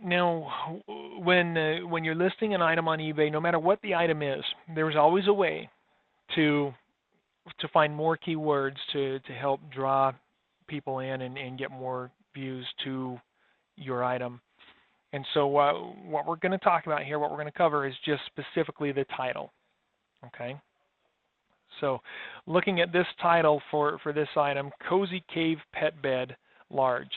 Now, when you're listing an item on eBay, no matter what the item is, there's always a way to find more keywords to help draw people in and get more views to your item. And so what we're going to talk about here, what we're going to cover is just specifically the title. Okay. So looking at this title for this item, Cozy Cave Pet Bed Large.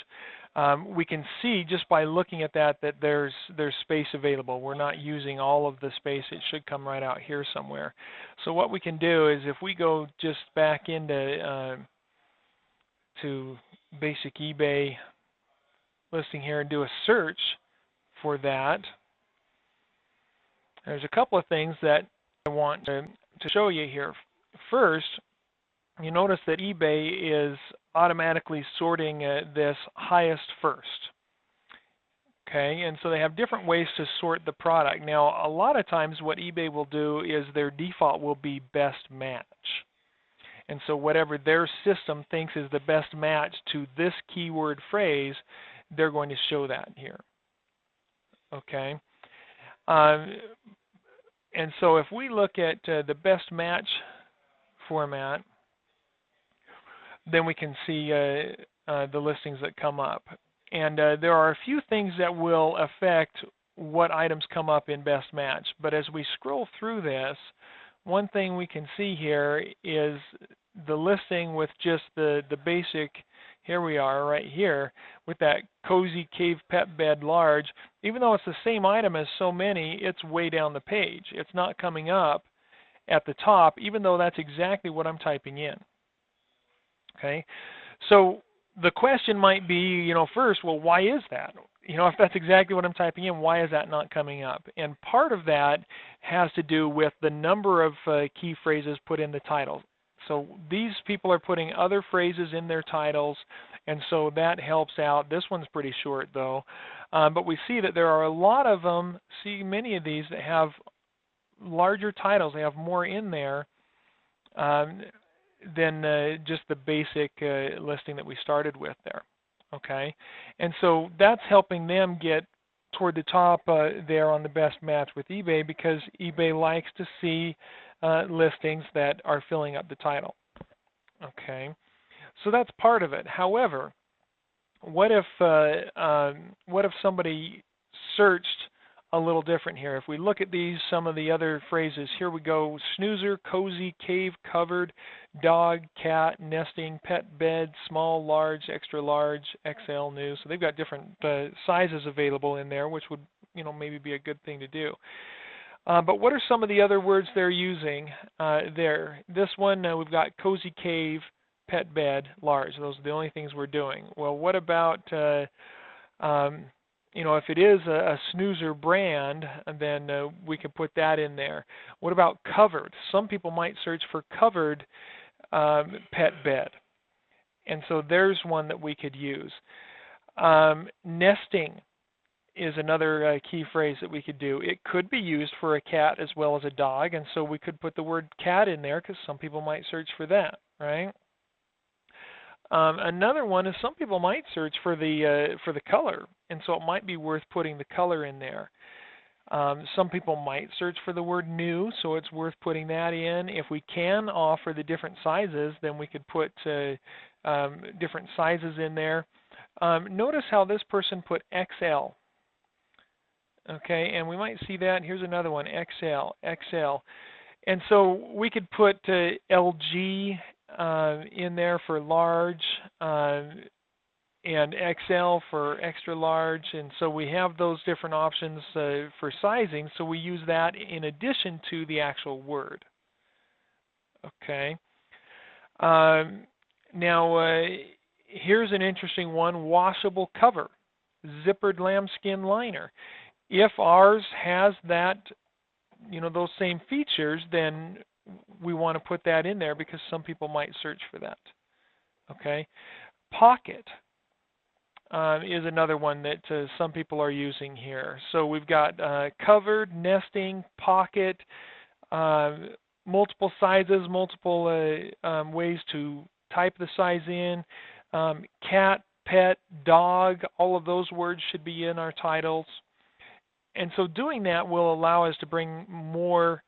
We can see just by looking at that there's space available. We're not using all of the space. It should come right out here somewhere. So what we can do is if we go just back into to basic eBay listing here and do a search for that, there's a couple of things that I want to show you here. First, you notice that eBay is automatically sorting this highest first. Okay, and so they have different ways to sort the product. Now, a lot of times what eBay will do is their default will be best match. And so whatever their system thinks is the best match to this keyword phrase, they're going to show that here. Okay. And so if we look at the best match format, then we can see the listings that come up. And there are a few things that will affect what items come up in best match. But as we scroll through this, one thing we can see here is the listing with just the basic, here we are right here, with that Cozy Cave Pet Bed Large. Even though it's the same item as so many, it's way down the page. It's not coming up at the top, even though that's exactly what I'm typing in. Okay, so the question might be, first, well, why is that? If that's exactly what I'm typing in, why is that not coming up? And part of that has to do with the number of key phrases put in the title. So these people are putting other phrases in their titles, and so that helps out. This one's pretty short, though. But we see that there are a lot of them, many of these that have larger titles. They have more in there than just the basic listing that we started with there. Okay, and so that's helping them get toward the top there on the best match with eBay, because eBay likes to see listings that are filling up the title. Okay, so that's part of it. However, what if somebody searched a little different here? If we look at these, some of the other phrases, here we go: snoozer, cozy, cave, covered, dog, cat, nesting, pet bed, small, large, extra large, XL, new. So they've got different sizes available in there, which would maybe be a good thing to do. But what are some of the other words they're using there? This one, we've got cozy cave, pet bed, large. Those are the only things we're doing. Well, what about if it is a snoozer brand, then we can put that in there. What about covered? Some people might search for covered pet bed. And so there's one that we could use. Nesting is another key phrase that we could do. It could be used for a cat as well as a dog, and so we could put the word cat in there because some people might search for that, right? Another one is some people might search for the color, and so it might be worth putting the color in there. Some people might search for the word new, so it's worth putting that in. If we can offer the different sizes, then we could put different sizes in there. Notice how this person put XL. Okay, and we might see that. Here's another one, XL. And so we could put LG in there for large, and XL for extra large, and so we have those different options for sizing, so we use that in addition to the actual word. Okay. Now, here's an interesting one: washable cover, zippered lambskin liner. If ours has that, those same features, then we want to put that in there because some people might search for that. Okay. Pocket is another one that some people are using here. So we've got covered, nesting, pocket, multiple sizes, multiple ways to type the size in, cat, pet, dog, all of those words should be in our titles. And so doing that will allow us to bring more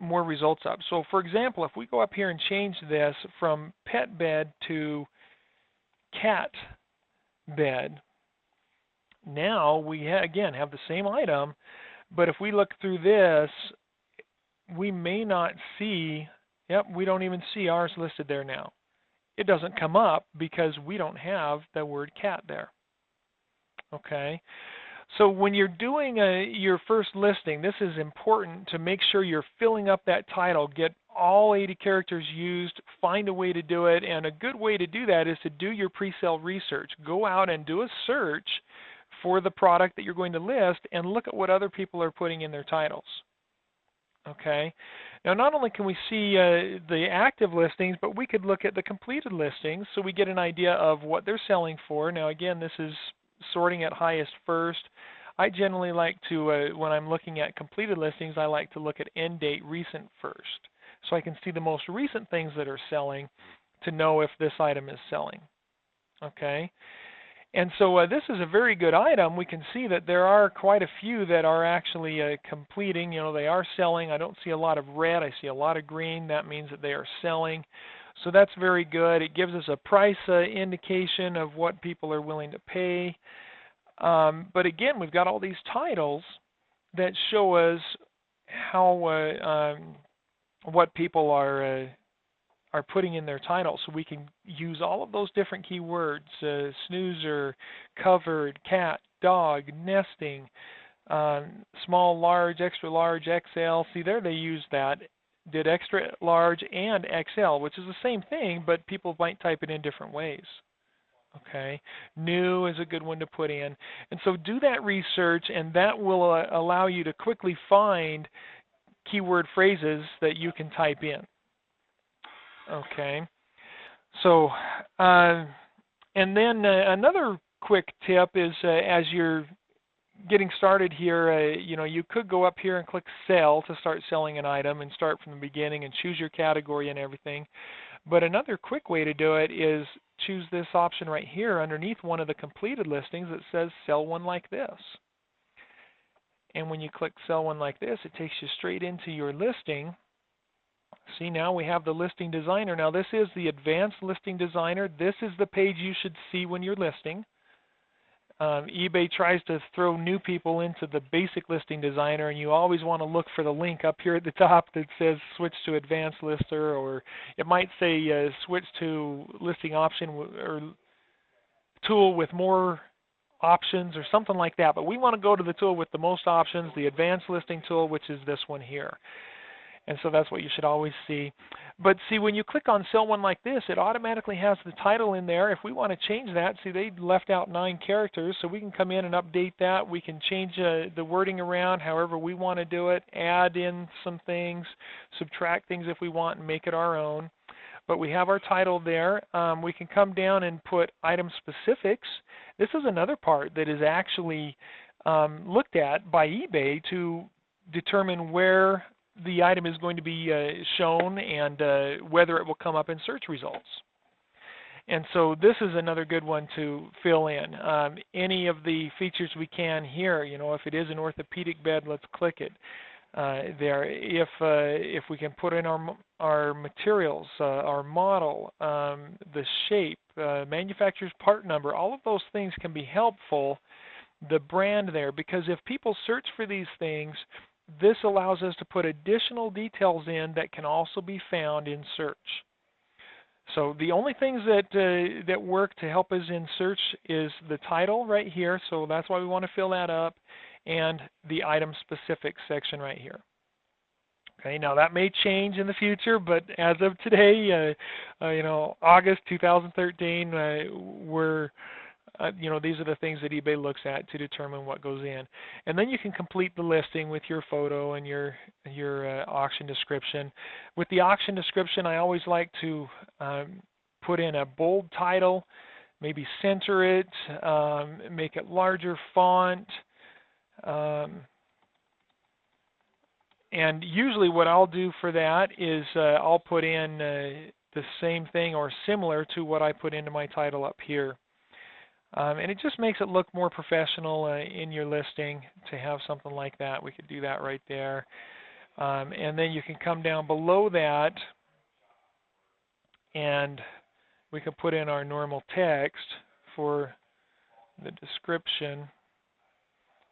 results up. So for example, if we go up here and change this from pet bed to cat bed, now we again have the same item, but if we look through this, we may not see, yep, we don't even see ours listed there now. It doesn't come up because we don't have the word cat there. Okay. So when you're doing your first listing, this is important to make sure you're filling up that title. Get all 80 characters used, find a way to do it, and a good way to do that is to do your pre-sale research. Go out and do a search for the product that you're going to list and look at what other people are putting in their titles. Okay. Now not only can we see the active listings, but we could look at the completed listings so we get an idea of what they're selling for. Now again, this is sorting at highest first. I generally like to, when I'm looking at completed listings, I like to look at end date recent first. So I can see the most recent things that are selling to know if this item is selling. Okay. And so this is a very good item. We can see that there are quite a few that are actually completing. You know, they are selling. I don't see a lot of red. I see a lot of green. That means that they are selling. So that's very good. It gives us a price indication of what people are willing to pay. But again, we've got all these titles that show us how what people are putting in their titles. So we can use all of those different keywords: snoozer, covered, cat, dog, nesting, small, large, extra large, XL. See there, they use that. Did extra large and XL, which is the same thing, but people might type it in different ways. Okay, new is a good one to put in. And so do that research, and that will allow you to quickly find keyword phrases that you can type in. Okay, so and then another quick tip is as you're getting started here, you know, you could go up here and click sell to start selling an item and start from the beginning and choose your category and everything. But another quick way to do it is choose this option right here underneath one of the completed listings that says sell one like this. And when you click sell one like this, it takes you straight into your listing. See, now we have the listing designer. Now this is the advanced listing designer. This is the page you should see when you're listing. eBay tries to throw new people into the basic listing designer, and you always want to look for the link up here at the top that says switch to advanced lister, or it might say switch to listing option or tool with more options or something like that. But we want to go to the tool with the most options, the advanced listing tool, which is this one here. And so that's what you should always see. But see, when you click on sell one like this, it automatically has the title in there. If we want to change that, see, they left out 9 characters, so we can come in and update that. We can change the wording around however we want to do it, add in some things, subtract things if we want, and make it our own. But we have our title there. We can come down and put item specifics. This is another part that is actually looked at by eBay to determine where the item is going to be shown and whether it will come up in search results. And so this is another good one to fill in. Any of the features we can here, you know, if it is an orthopedic bed, let's click it there. If we can put in our materials, our model, the shape, manufacturer's part number, all of those things can be helpful, the brand there, because if people search for these things, this allows us to put additional details in that can also be found in search. So the only things that work to help us in search is the title right here, so that's why we want to fill that up, and the item specific section right here. Okay, now that may change in the future, but as of today, you know, August 2013, you know, these are the things that eBay looks at to determine what goes in. And then you can complete the listing with your photo and your auction description. With the auction description, I always like to put in a bold title, maybe center it, make it larger font. And usually what I'll do for that is I'll put in the same thing or similar to what I put into my title up here. And it just makes it look more professional in your listing to have something like that. We could do that right there. And then you can come down below that and we can put in our normal text for the description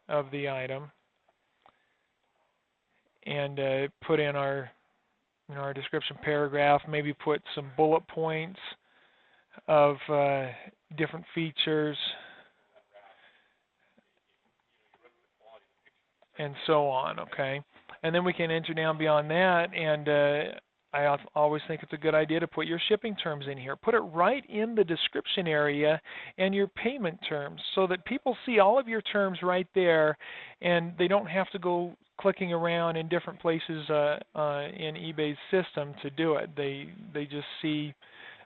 of the item and put in our our description paragraph, maybe put some bullet points of different features and so on, okay? And then we can enter down beyond that, and I always think it's a good idea to put your shipping terms in here. Put it right in the description area and your payment terms so that people see all of your terms right there and they don't have to go clicking around in different places in eBay's system to do it. They just see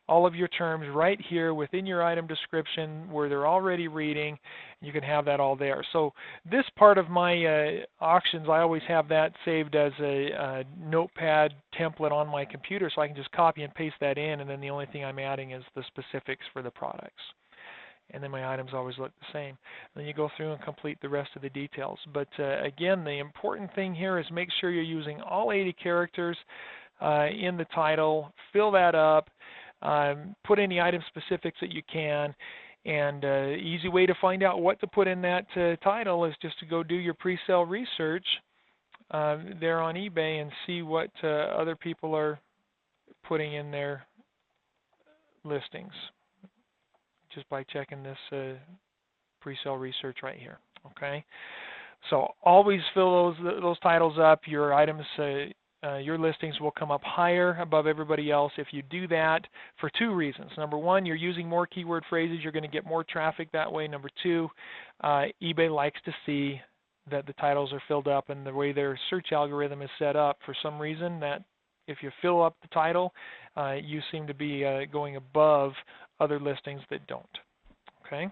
all of your terms right here within your item description where they're already reading. You can have that all there. So this part of my auctions, I always have that saved as a notepad template on my computer, so I can just copy and paste that in, and then the only thing I'm adding is the specifics for the products. And then my items always look the same. Then you go through and complete the rest of the details. But again, the important thing here is make sure you're using all 80 characters in the title. Fill that up. Put any item specifics that you can, and easy way to find out what to put in that title is just to go do your pre-sale research there on eBay and see what other people are putting in their listings just by checking this pre-sale research right here. Okay, so always fill those titles up. Your items. Your listings will come up higher above everybody else if you do that for two reasons. Number one, you're using more keyword phrases. You're going to get more traffic that way. Number two, eBay likes to see that the titles are filled up, and the way their search algorithm is set up, for some reason, that if you fill up the title, you seem to be going above other listings that don't. Okay?